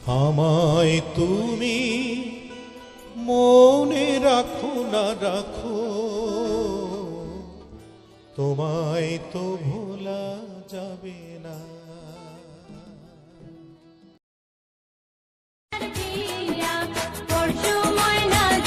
আমায় তুমি মনে রাখো না রাখো, তোমায় তো ভোলা যাবে না। ময়নার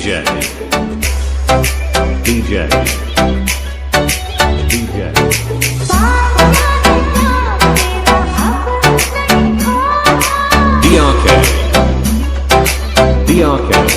DJ DJ DJ DRK DRK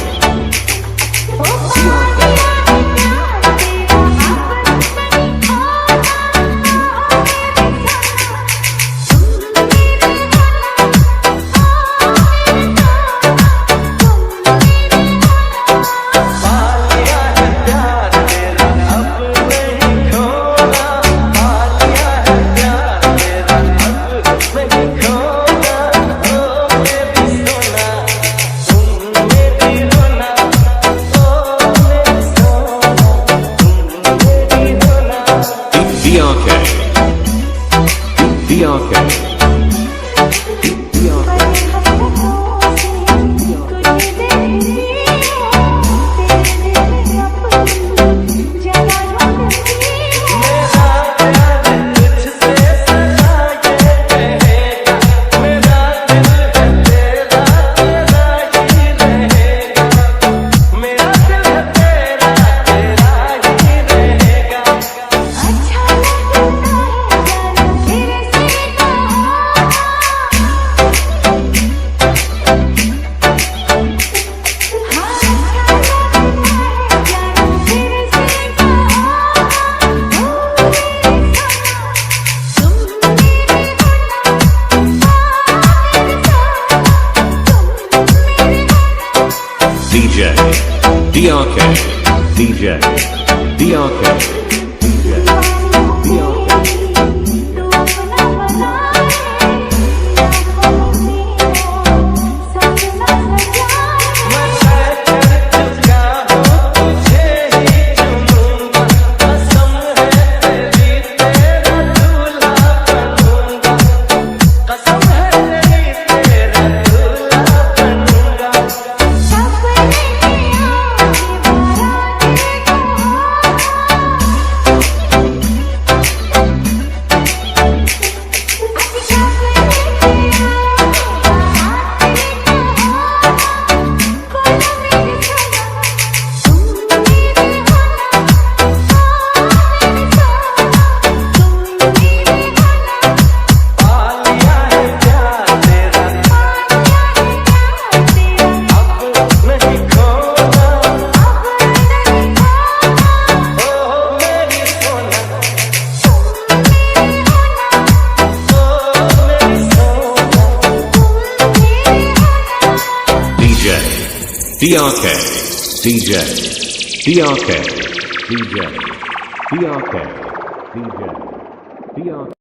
DRK DRK DJ DRK DJ DRK DRK DJ DRK DJ DRK DJ DRK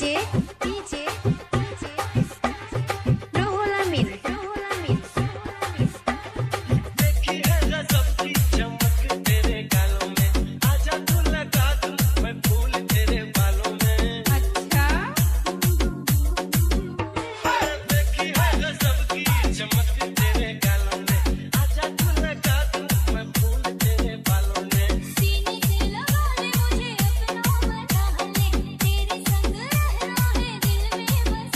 DJ DJ Rahul Amin Rahul Amin देखी है गजब की चमक तेरे गालों में, आजा तू लगा दूं मैं फूल तेरे बालों में। अच्छा देखी है गजब की चमक तेरे गालों में, आजा तू लगा दूं मैं फूल तेरे बालों में। सीने से लगा ले मुझे अपना बना ले तेरे संग रहना है दिल में बसा ले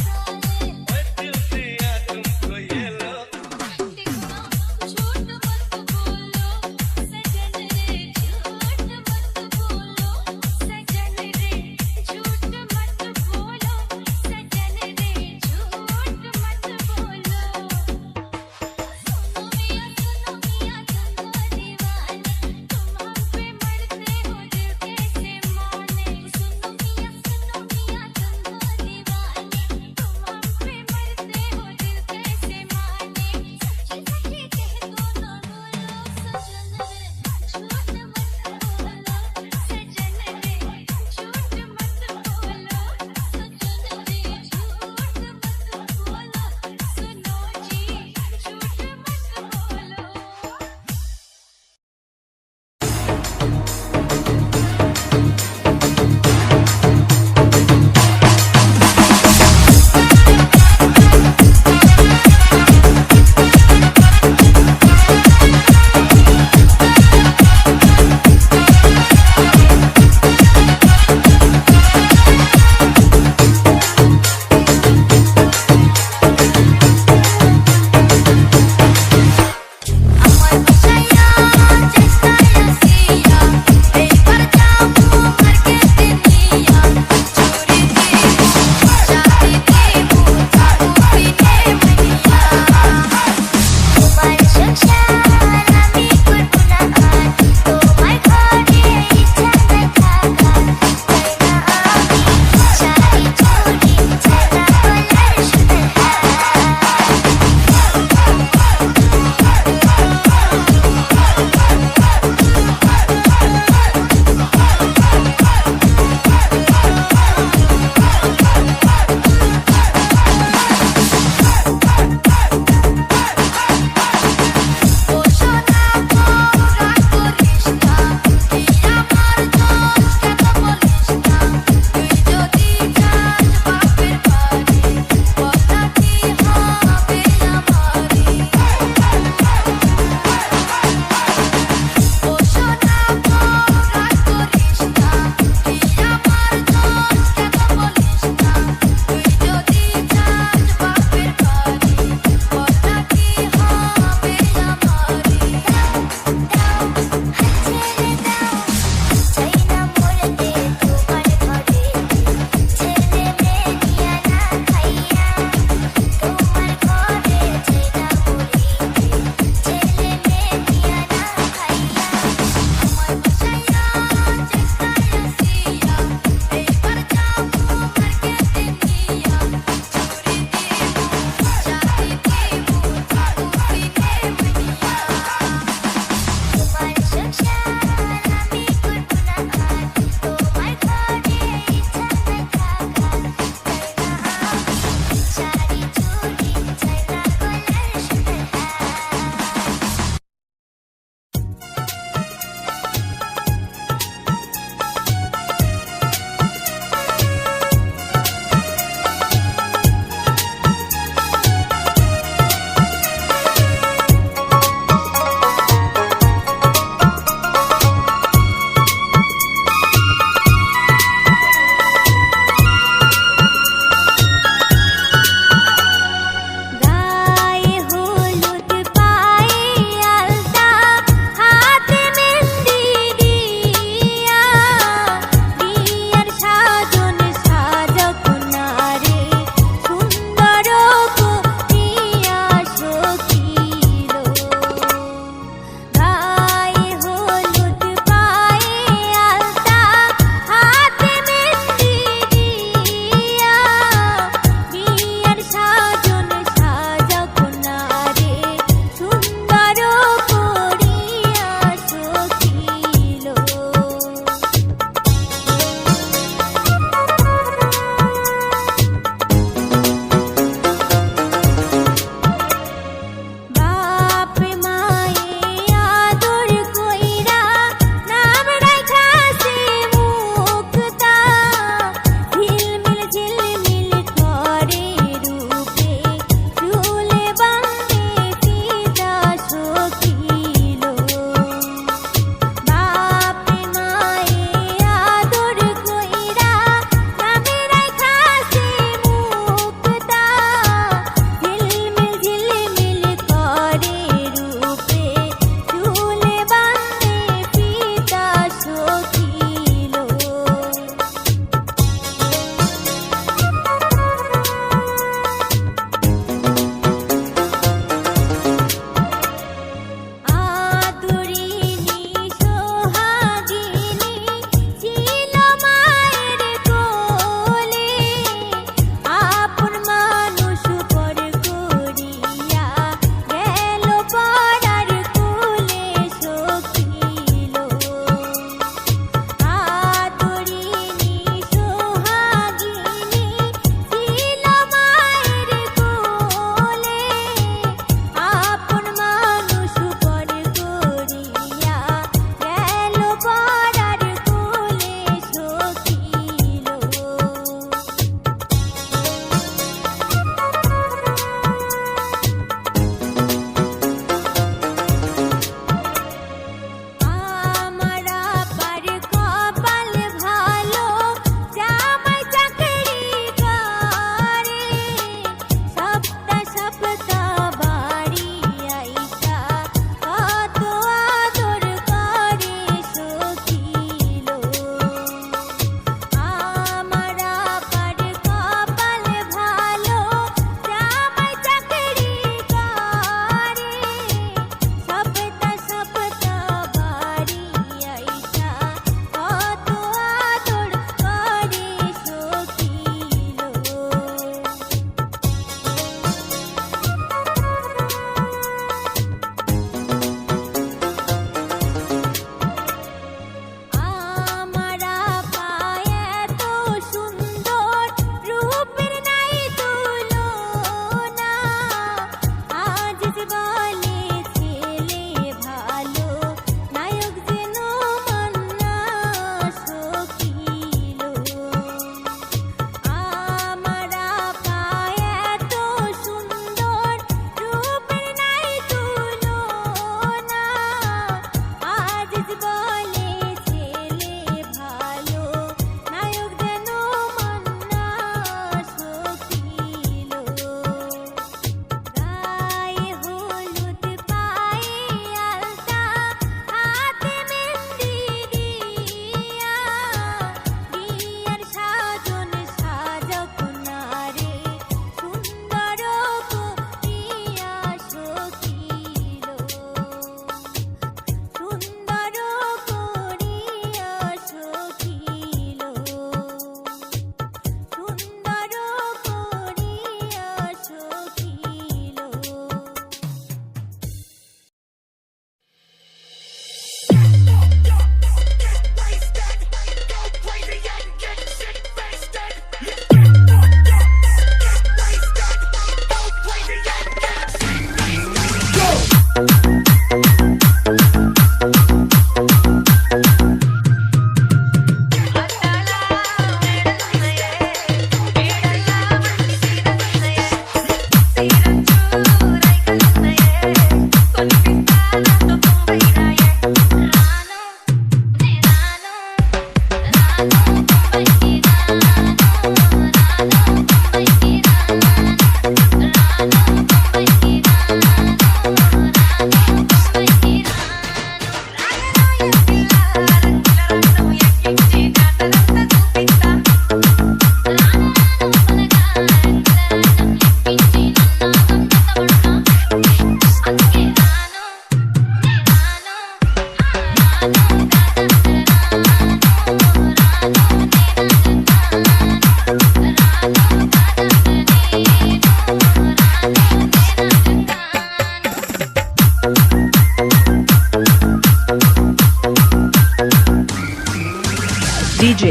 DJ,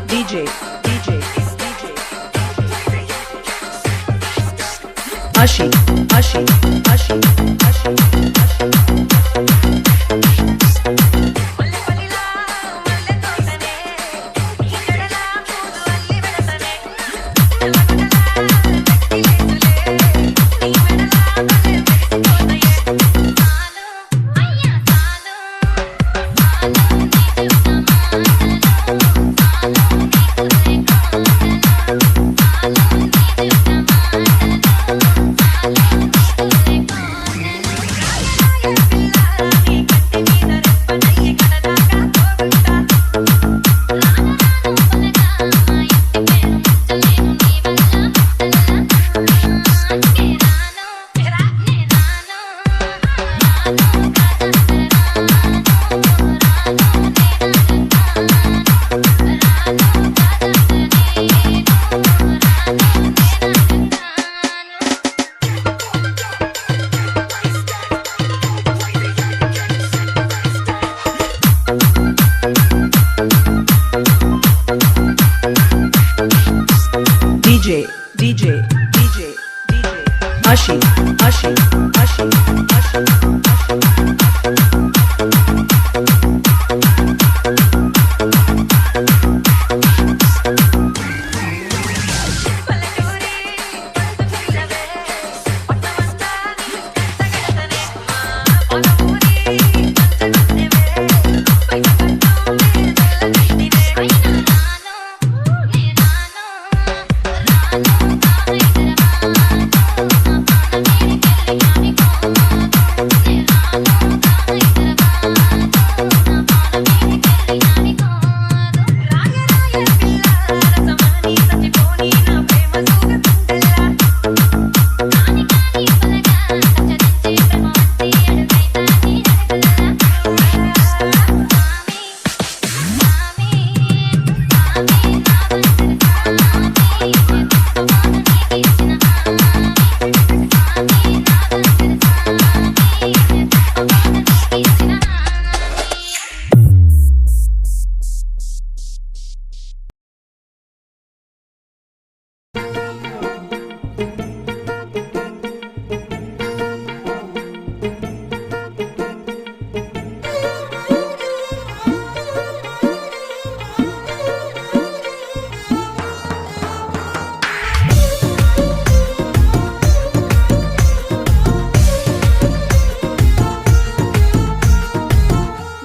DJ, DJ, Ashi, Ashi, Ashi, Ashi, DJ, DJ, DJ, DJ, Ashi, Ashi, Ashi, Ashi,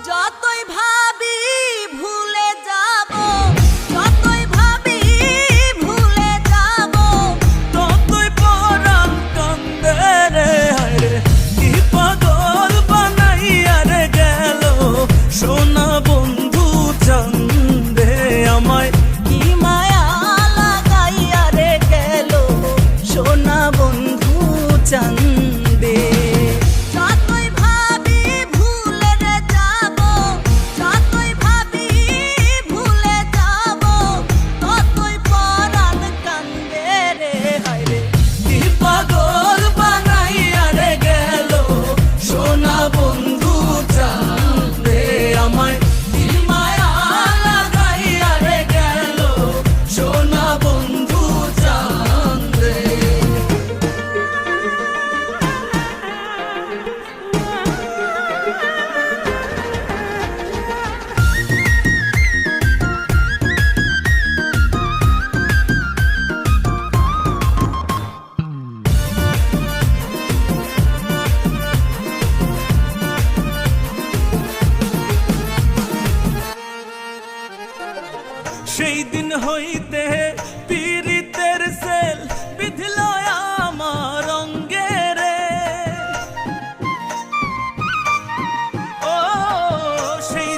যতই ভাবি ভুলে যাব, যতই ভাবি ভুলে যাব, ততই পরাণ কান্দে রে হায়রে কি পাগল বানাইয়া রে গেল সোনা বন্ধু চান্দে আমায় কি মায়া লাগাইয়া রে গেল সোনা বন্ধু চান্দে। যতই ভাবি ভুলে রে যাব, যতই ভাবি ভুলে যাব, ততই পরাণ কান্দে রে হায়রে কি পাগল বানাইয়া রে গেল সোনা বন্ধু চান্দে আমায় কি মায়া লাগাইয়া রে গেল সোনা বন্ধু চান্দে। সেই দিন হইতে পীড়িতের সেল বিধিল আমার অঙ্গে রে। ও সেই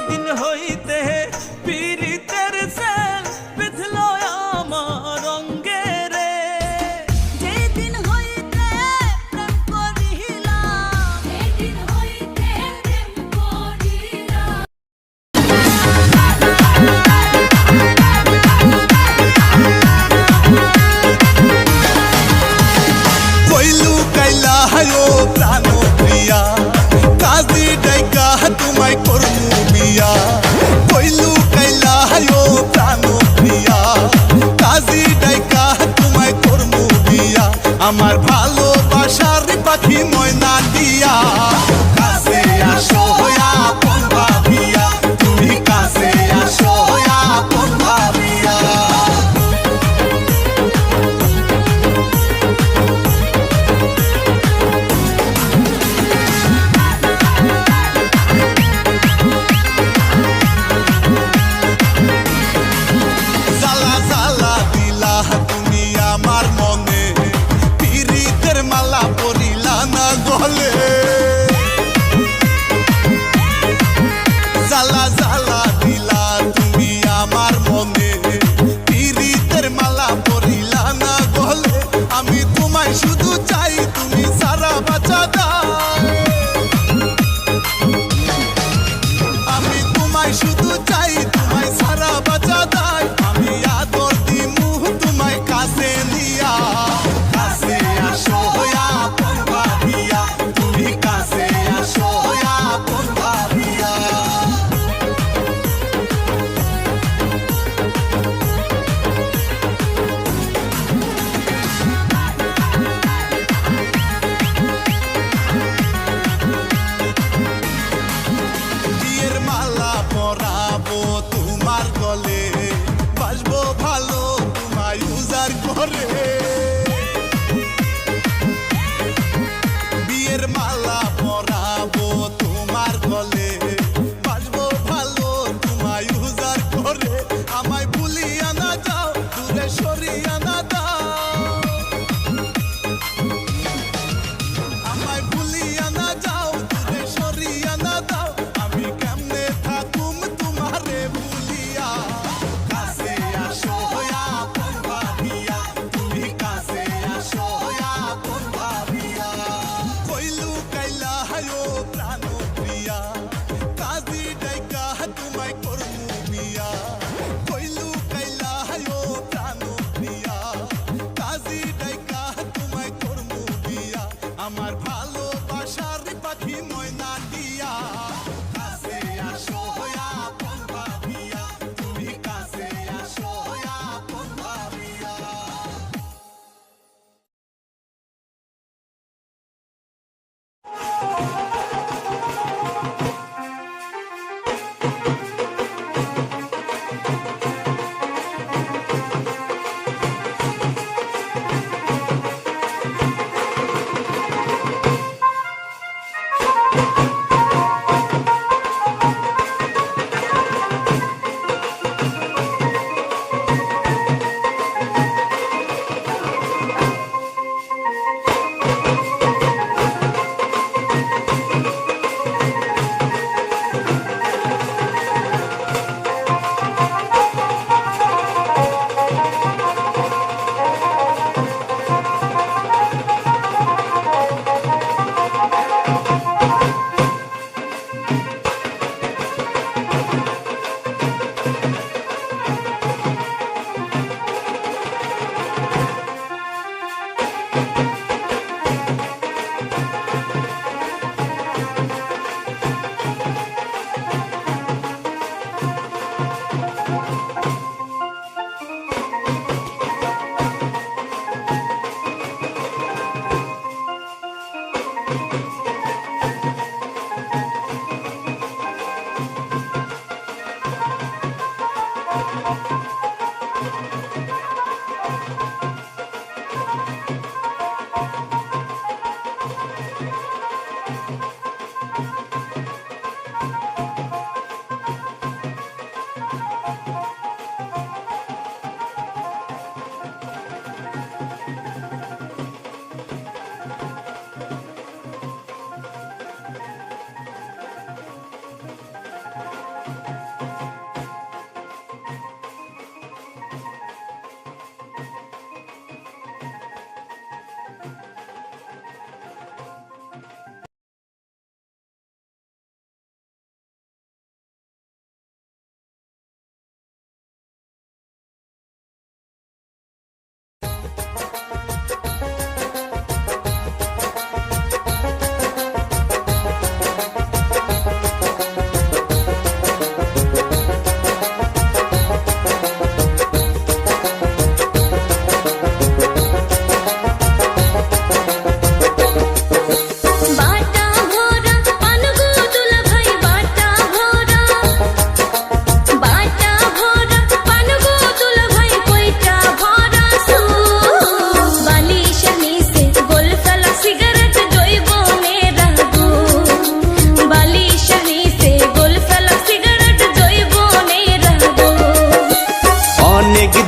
জ্বালা দিলা তুমি আমার মনে পিরিতের মালা পরিলা না গলে আমি তোমায় শুধু চাই তুমি সারা বাঁচা দাও আমি তোমায় শুধু চাই তোমায় সারা বাঁচা দাই আমি আদর দিমু তোমায় কাছে নিয়া কাছে আসো আপন ভাবিয়া তুমি কাছে আসো আপন ভাবিয়া বিয়ের মালা পরাবো তোমার গলে বাসবো ভালো তোমায় উজাড় করে বিয়ের মালা পরাবো তোমার গলে বাসবো ভালো তোমায় উজাড় করে আমায় ভুলিয়া না যাও দূরে সরিয়া না দাও আমায় ভুলিয়া না যাও দূরে সরিয়া না দাও আমি কেমনে থাকুম তোমারে ভুলিয়া কাছে আসো আপন ভাবিয়া তুমি কাছে আসো আপন ভাবিয়া কইলু কাইলা হায়ো প্রাণ প্রিয়া কাজী ডাইকা তোমায় করমু বিয়া কইলু কাইলা হায়ো প্রাণ প্রিয়া কাজী ডাইকা তোমায় করমু বিয়া আমার ভালোবাসার পাখি ময়না দিয়া কাছে আসো আপন ভাবিয়া তুমি কাছে আসো আপন ভাবিয়া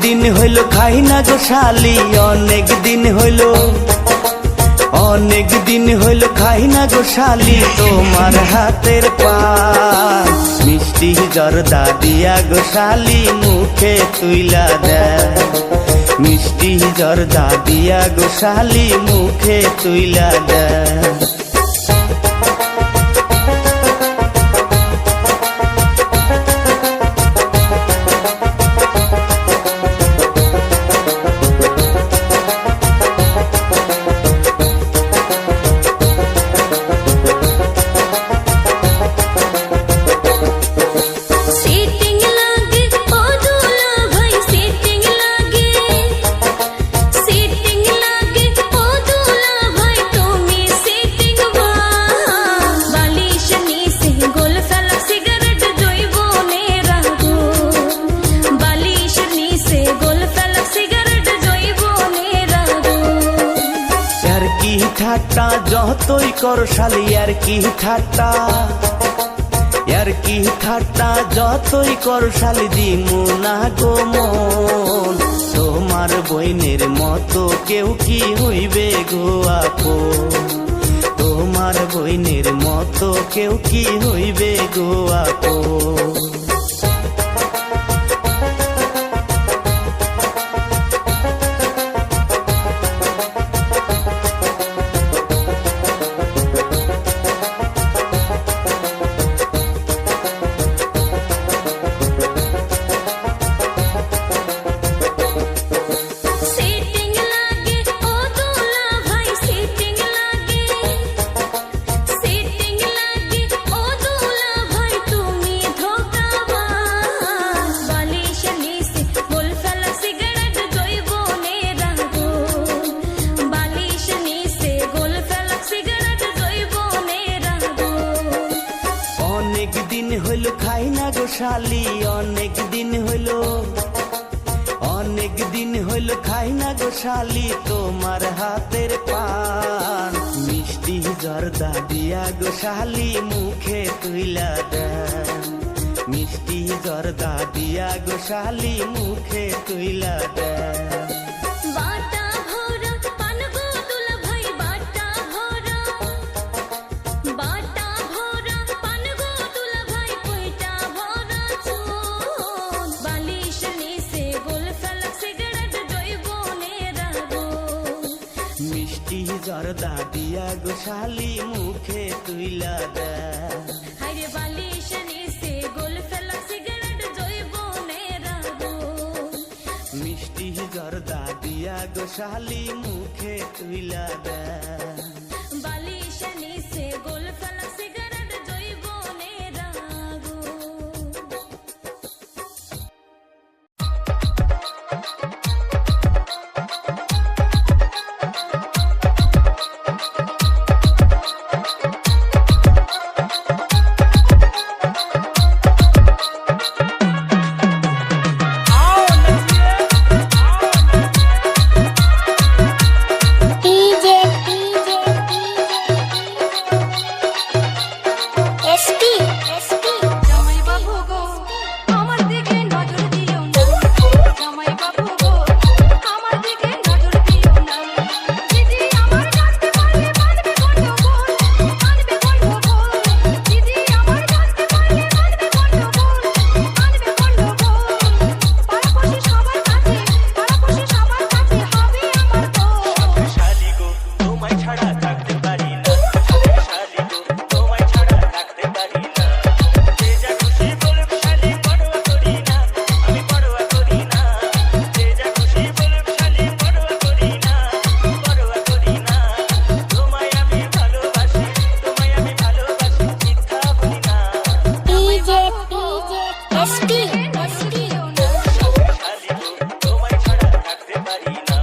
দিন হইল খাই না গো শালি, অনেক দিন হইল অনেক দিন হইল খাই না গো শালি তোমার হাতের পান মিষ্টি জর্দা দিয়া গো শালি মুখে তুইলা দেয় মিষ্টি জর্দা দিয়া গো শালি মুখে তুইলা দেয় সিটিং লাগে ও দুলা ভাই সিটিং লাগে ও দুলা ভাই তুমি সিটিং বালিশ নিচে গোল ফেলা সিগারেট জৈবনে রাখো বালিশ নিচে গোল ফেলা সিগারেট জৈবনে রাখো আর কি ঠাট্টা যতই কর শালি আর কি ঠাট্টা যতই কর শালি দিমু না গো মন তোমার বইনের মতো কেউ কি হইবে গো আপন তোমার বইনের মতো কেউ কি হইবে গো আপন সিটিং লাগে ও দুলা ভাই সিটিং লাগে ও দুলা ভাই তুমি ধোকাবাজ বালিশ নিচে গোল ফেলা সিগারেট জৈবনে রাখো বালিশ নিচে গোল ফেলা সিগারেট জৈবনে রাখো অনেক দিন হইল খাই না গো শালি অনেক দিন হইল খাই না গো শালি তোমার হাতের পান মিষ্টি জর্দা দিয়া গো শালি মুখে তুইলা দেয় মিষ্টি জর্দা দিয়া গো শালি মুখে তুইলা দেয় বাটা ভরা পান গো দুলা ভাই বাটা ভরা পান গো দুলা ভাই কইটা ভরা চুন বালিশ নিচে গোল ফেলা সিগারেট জৈবনে রাখো মিষ্টি জর্দা দিয়া গো শালি মুখে তুইলা দেয় হাইরে বালিশ নিচে গোল ফেলা সিগারেট জৈবনে রাখো মিষ্টি জর্দা দিয়া গো শালি মুখে তুইলা দেয় বালিশ নিচে গোল ফেলা সিগারেট জৈবনে রাখো জামাই বাবু গো আমার দিকে নজর দিও না জামাই বাবু গো আমার দিকে নজর দিও না দিদি আমার কাছে পারলে মানবে গন্ডগোল দিদি আমার কাছে পারলে মানবে গন্ডগোল পাড়াপড়শি সবার কাছে হবে আমার তো শালি গো তোমায় ছাড়া থাকতে পারি না শালি গো তোমায় ছাড়া থাকতে পারি না যে যা খুশি বলুক শালি পরোয়া করি না আমি পরোয়া করি না যে যা খুশি বলুক শালি পরোয়া করি না তোমায় আমি ভালোবাসি মিথ্যা বলি না শালি গো তোমায় ছাড়া থাকতে পারি না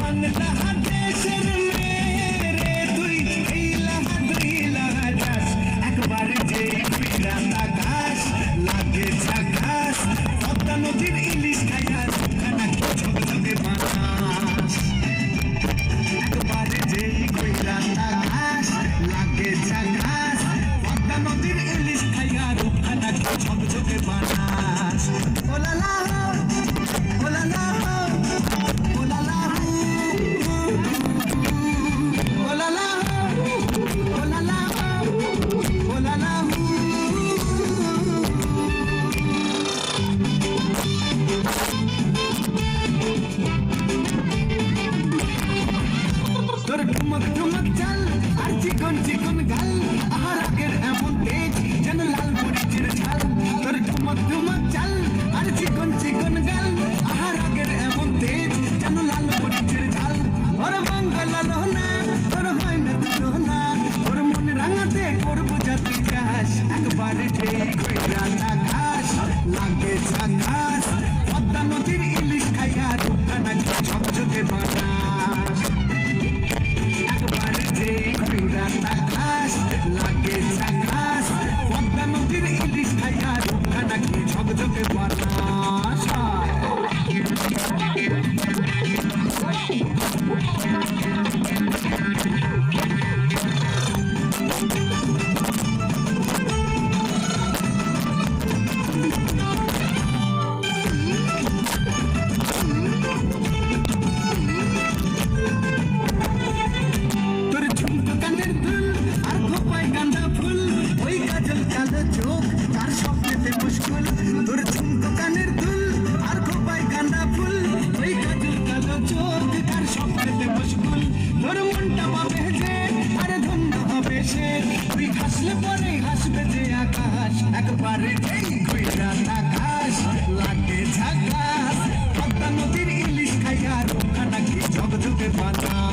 বাংলা দেশের মেয়ে রে তুই এই লাহা দুই লাহা যাস একবার যে বিরাট আকাশ লাগে ঝাকাস পদ্মা নদীর ইলিশ খাইয়া খানা ঝকঝকে বাতাস একবার যে বিরাট আকাশ লাগে ঝাকাস পদ্মা নদীর ইলিশ খাইয়া খানা ঝকঝকে বাতাস ওলা লা ওলা লা ওলা লা ওলা লা ওলা লা ওলা লা তোর ঠুমক ঠুমক চাল আর চিকন চিকন গাল আহার আগের এমন তেজ যেন লাল মরিচের ঝাল তোর ঠুমক ঠুমক চাল আর চিকন চিকন গাল আহার আগের এমন তেজ যেন লাল মরিচের ঝাল ওর মঙ্গল লোনা তোর হয় না তুলনা তোর মন রাঙাতে করবো যাতে চাস একবার ঠিক কইরা আকাশ লাগে ঝাকাস পদ্মা নদীর ইলিশ খাইয়া রূপখানা ঝকঝকে বাতাস একবার যে বিরাট আকাশ লাগে ঝাকাস পদ্মা নদীর ইলিশ খাইয়া রূপখানা কি ঝকঝকে বাতাস তোর ঝুমকো কানের দুল আর খোপায় গাঁদা ফুল ওই কাজল কালো চোখ তার স্বপ্নেতে মুশকুল তোর ঝুমকো কানের দুল আর খোপায় গাঁদা ফুল ওই কাজল কালো চোখ তার স্বপ্নেতে মুশকুল তোর মনটা পাবে যে আরে ধন্য হবে সে তুই হাসলে পরে হাসবে যে আকাশ একবারে এই বিরাট আকাশ লাগে ঝাকাস পদ্মা নদীর ইলিশ খাইয়া রোখানা কি ঝকঝকে বাতাস